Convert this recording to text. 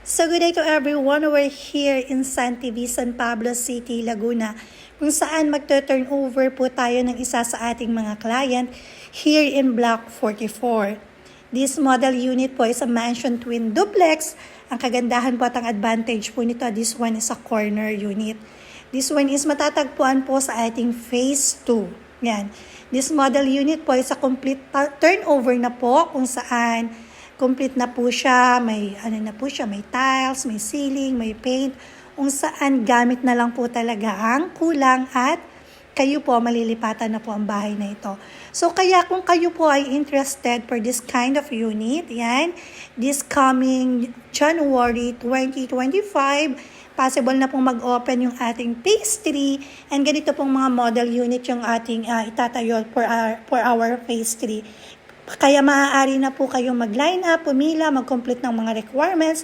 So good day to everyone. We're here in San TV, San Pablo City, Laguna, kung saan magto-turn over po tayo ng isa sa ating mga client here in Block 44. This model unit po is a mansion twin duplex. Ang kagandahan po at ang advantage po nito, this one is a corner unit. This one is matatagpuan po sa ating phase 2. Yan. This model unit po is a complete turnover na po kung saan complete na po siya, may may tiles, may ceiling, may paint, kung saan gamit na lang po talaga ang kulang at kayo po malilipatan na po ang bahay na ito. So kaya kung kayo po ay interested for this kind of unit, yan, this coming January 2025, possible na pong mag-open yung ating phase 3 and ganito pong mga model unit yung ating itatayo for our phase 3. Kaya maaari na po kayong mag-line up, pumila, mag-complete ng mga requirements